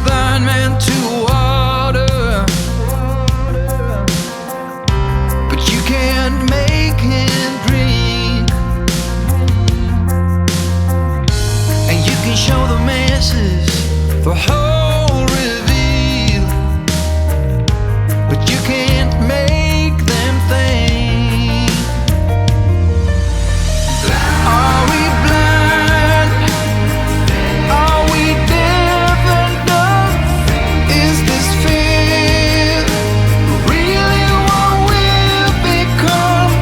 blind man to water, but you can't make him drink. And you can show the masses the whole reveal, but you can't make them think. Are we blind? Are we deaf and dumb? Is this fear really what we've become?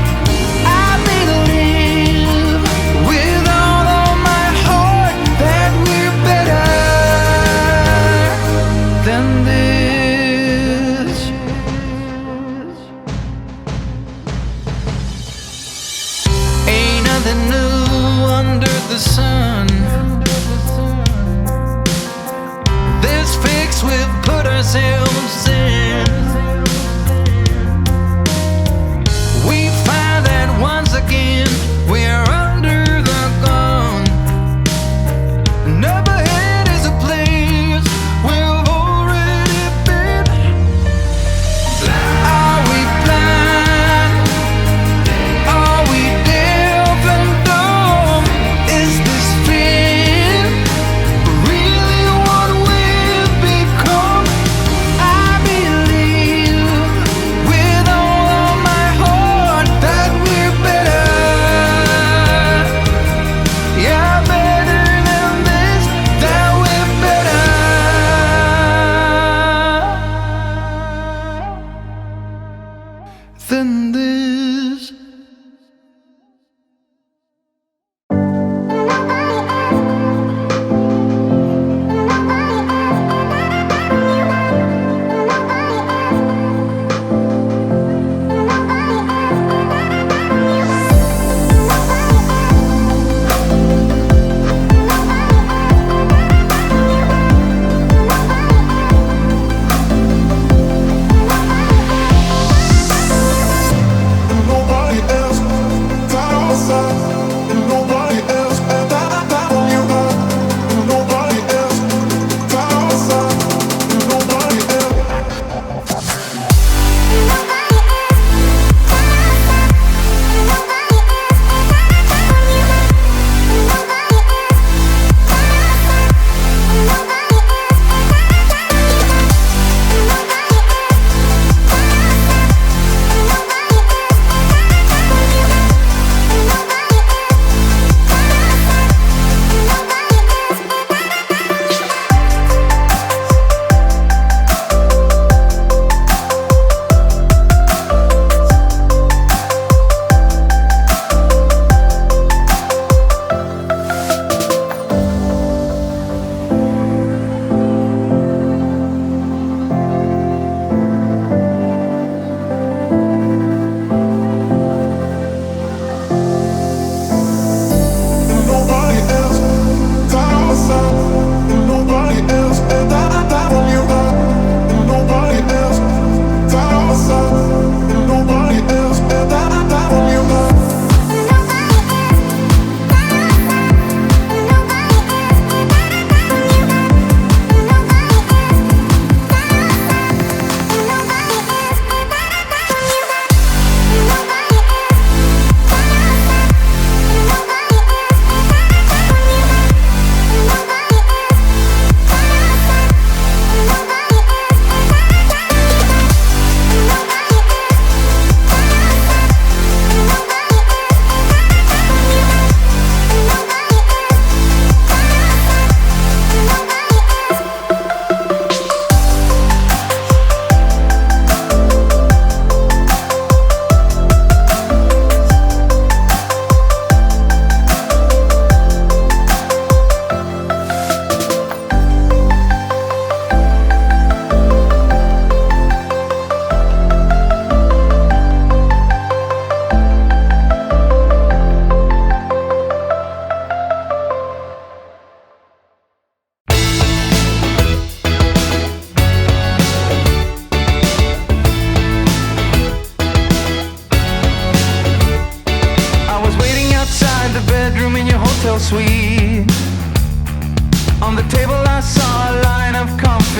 I believe with all of my heart that we're better than this. Ain't nothing new under the sun. This fix we've put ourselves in. We find that once again we're under the gun. And up ahead is a place we've already been. Are we blind? Are we deaf and dumb? Is this fear really what we've become? I believe with all of my heart that we're better. Yeah, better than this, that we're better than this. Nobody else, that outside. Nobody else, that on you got. Nobody else, that outside. Nobody else. Nobody else, that outside. Nobody else, that on you got. Nobody else, that outside. Nobody else, that on you got. hotel suite. On the table I saw a line of coffee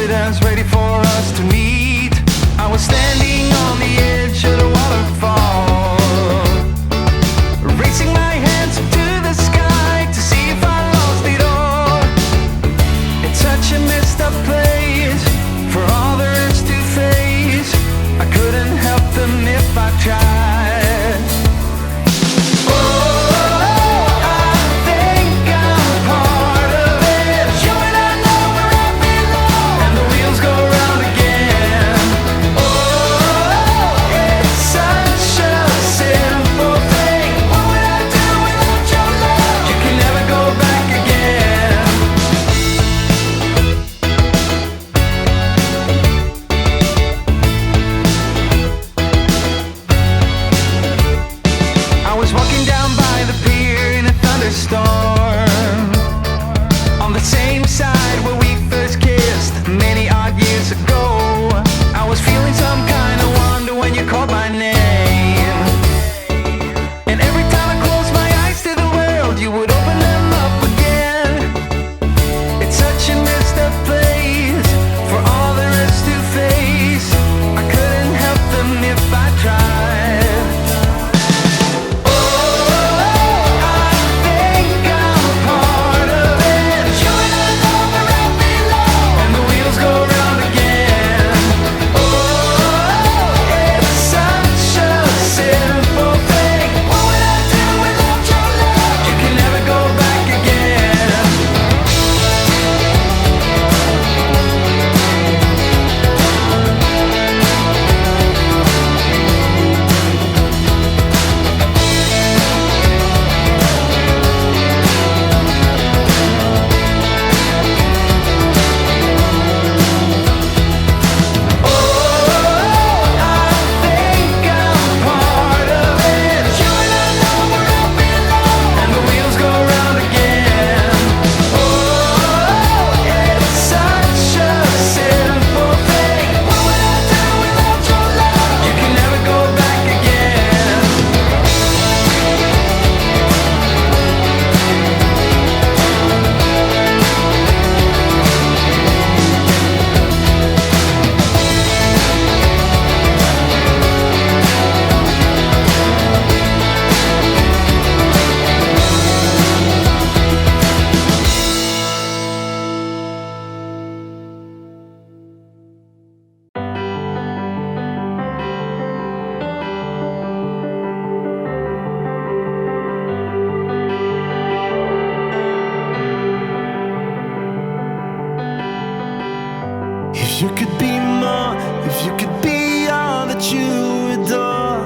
If you could be more, if you could be all that you adore,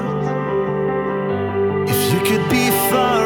if you could be far